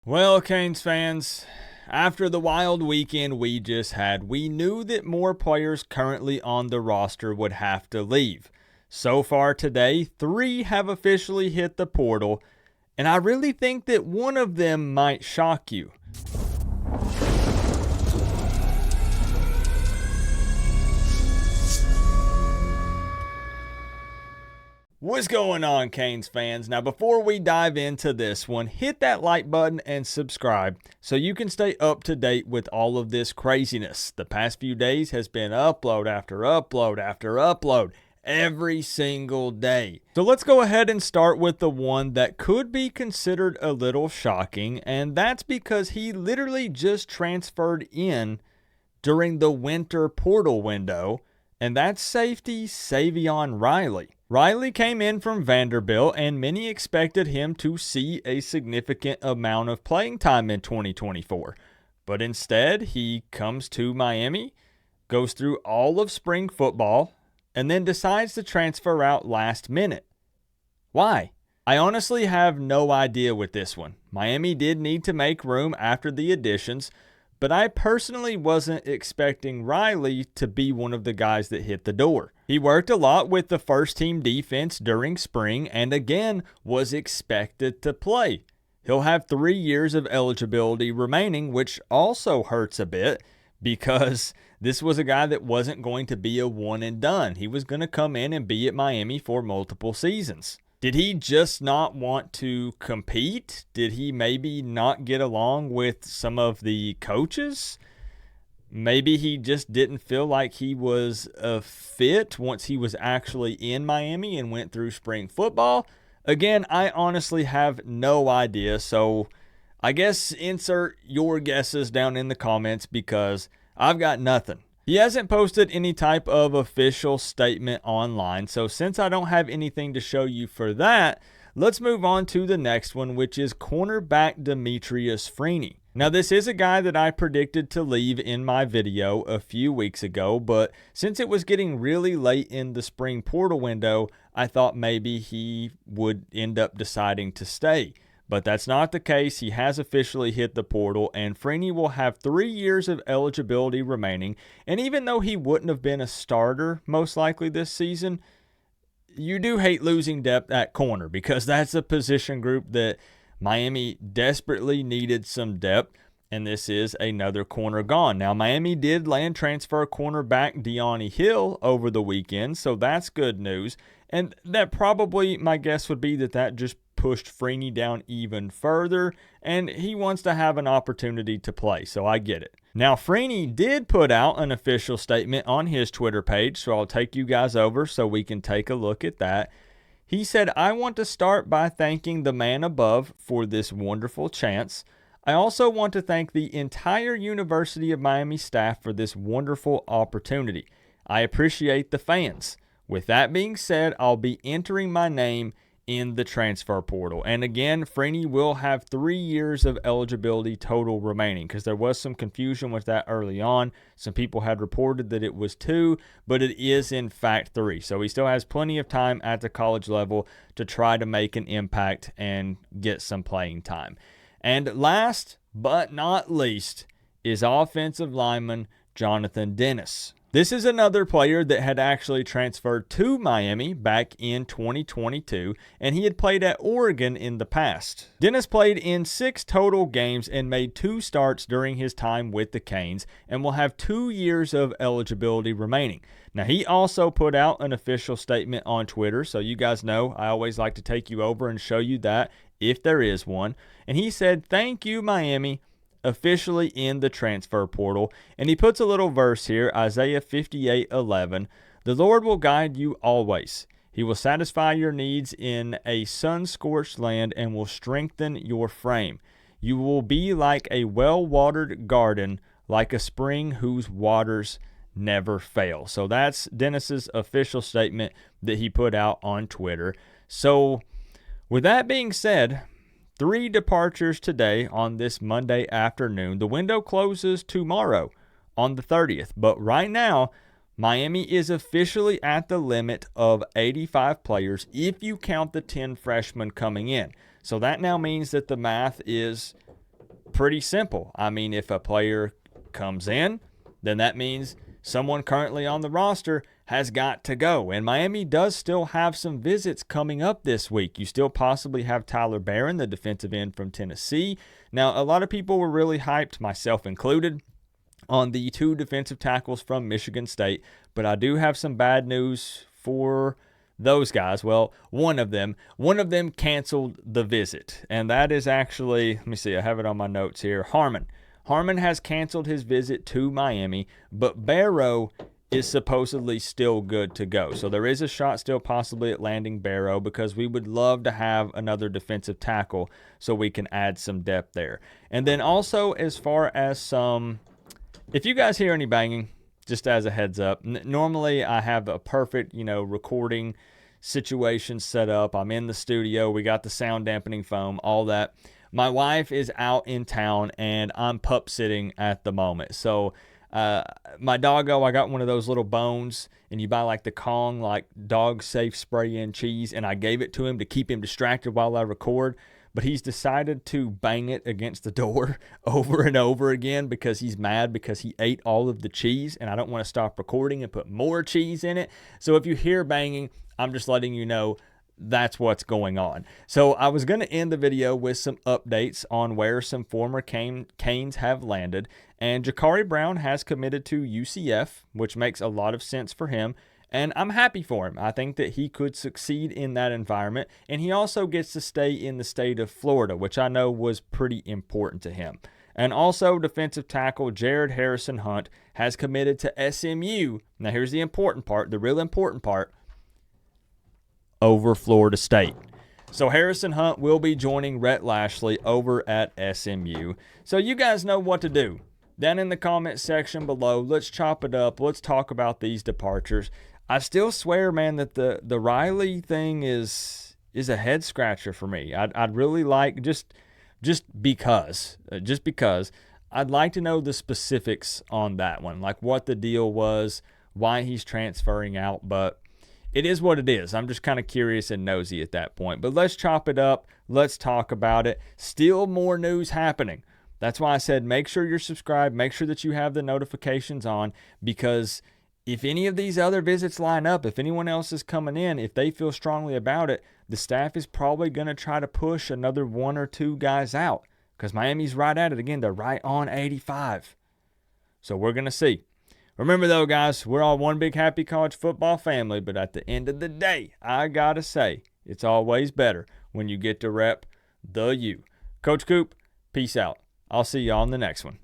Well, Canes fans, after the wild weekend we just had, we knew that more players currently on the roster would have to leave. So far today, 3 have officially hit the portal, and I really think that one of them might shock you. What's going on, Canes fans? Now, before we dive into this one, hit that like button and subscribe so you can stay up to date with all of this craziness. The past few days has been upload after upload after upload every single day. So let's go ahead and start with the one that could be considered a little shocking, and that's because he literally just transferred in during the winter portal window, and that's safety Savion Riley. Riley came in from Vanderbilt, and many expected him to see a significant amount of playing time in 2024. But instead, he comes to Miami, goes through all of spring football, and then decides to transfer out last minute. Why? I honestly have no idea with this one. Miami did need to make room after the additions, but I personally wasn't expecting Riley to be one of the guys that hit the door. He worked a lot with the first team defense during spring and again was expected to play. He'll have 3 years of eligibility remaining, which also hurts a bit because this was a guy that wasn't going to be a one and done. He was going to come in and be at Miami for multiple seasons. Did he just not want to compete? Did he maybe not get along with some of the coaches? Maybe he just didn't feel like he was a fit once he was actually in Miami and went through spring football. Again, I honestly have no idea, so I guess insert your guesses down in the comments because I've got nothing. He hasn't posted any type of official statement online, so since I don't have anything to show you for that, let's move on to the next one, which is cornerback Demetrius Freeney. Now, this is a guy that I predicted to leave in my video a few weeks ago, but since it was getting really late in the spring portal window, I thought maybe he would end up deciding to stay. But that's not the case. He has officially hit the portal, and Freeney will have 3 years of eligibility remaining. And even though he wouldn't have been a starter most likely this season, you do hate losing depth at corner because that's a position group that Miami desperately needed some depth, and this is another corner gone. Now, Miami did land transfer cornerback De'Ani Hill over the weekend, so that's good news. And that probably, my guess would be that just pushed Freeney down even further, and he wants to have an opportunity to play, so I get it. Now, Freeney did put out an official statement on his Twitter page, so I'll take you guys over so we can take a look at that. He said, "I want to start by thanking the man above for this wonderful chance. I also want to thank the entire University of Miami staff for this wonderful opportunity. I appreciate the fans. With that being said, I'll be entering my name in the transfer portal." And again, Freeney will have 3 years of eligibility total remaining because there was some confusion with that early on. Some people had reported that it was 2, but it is in fact 3. So he still has plenty of time at the college level to try to make an impact and get some playing time. And last but not least is offensive lineman Jonathan Dennis. This is another player that had actually transferred to Miami back in 2022, and he had played at Oregon in the past. Dennis played in 6 total games and made 2 starts during his time with the Canes and will have 2 years of eligibility remaining. Now, he also put out an official statement on Twitter, so you guys know I always like to take you over and show you that if there is one. And he said, "Thank you, Miami, officially in the transfer portal." And he puts a little verse here, Isaiah 58:11. "The Lord will guide you always. He will satisfy your needs in a sun-scorched land and will strengthen your frame. You will be like a well-watered garden, like a spring whose waters never fail." So that's Dennis's official statement that he put out on Twitter. So with that being said, 3 departures today on this Monday afternoon. The window closes tomorrow on the 30th. But right now, Miami is officially at the limit of 85 players if you count the 10 freshmen coming in. So that now means that the math is pretty simple. I mean, if a player comes in, then that means someone currently on the roster has got to go. And Miami does still have some visits coming up this week. You still possibly have Tyler Barron, the defensive end from Tennessee. Now, a lot of people were really hyped, myself included, on the 2 defensive tackles from Michigan State. But I do have some bad news for those guys. Well, one of them canceled the visit. And that is actually, let me see, I have it on my notes here, Harmon. Harmon has canceled his visit to Miami, but Barrow is supposedly still good to go. So there is a shot still possibly at landing Barrow, because we would love to have another defensive tackle so we can add some depth there. And then also, as far as some, if you guys hear any banging, just as a heads up, normally I have a perfect, recording situation set up. I'm in the studio. We got the sound dampening foam, all that. My wife is out in town, and I'm pup sitting at the moment. So my doggo, I got one of those little bones, and you buy like the Kong, like dog safe spray in cheese, and I gave it to him to keep him distracted while I record. But he's decided to bang it against the door over and over again because he's mad because he ate all of the cheese, and I don't want to stop recording and put more cheese in it. So if you hear banging, I'm just letting you know that's what's going on. So I was going to end the video with some updates on where some former Canes have landed. And Jakari Brown has committed to UCF, which makes a lot of sense for him. And I'm happy for him. I think that he could succeed in that environment. And he also gets to stay in the state of Florida, which I know was pretty important to him. And also, defensive tackle Jared Harrison Hunt has committed to SMU. Now, here's the important part, the real important part, over Florida State. So Harrison Hunt will be joining Rhett Lashley over at SMU. So you guys know what to do. Down in the comment section below, let's chop it up. Let's talk about these departures. I still swear, man, that the Riley thing is a head scratcher for me. I'd really like, just because I'd like to know the specifics on that one, like what the deal was, why he's transferring out, but it is what it is. I'm just kind of curious and nosy at that point. But let's chop it up. Let's talk about it. Still more news happening. That's why I said make sure you're subscribed. Make sure that you have the notifications on, because if any of these other visits line up, if anyone else is coming in, if they feel strongly about it, the staff is probably going to try to push another 1 or 2 guys out, because Miami's right at it. Again, they're right on 85. So we're going to see. Remember, though, guys, we're all one big happy college football family, but at the end of the day, I got to say, it's always better when you get to rep the U. Coach Coop, peace out. I'll see y'all in the next one.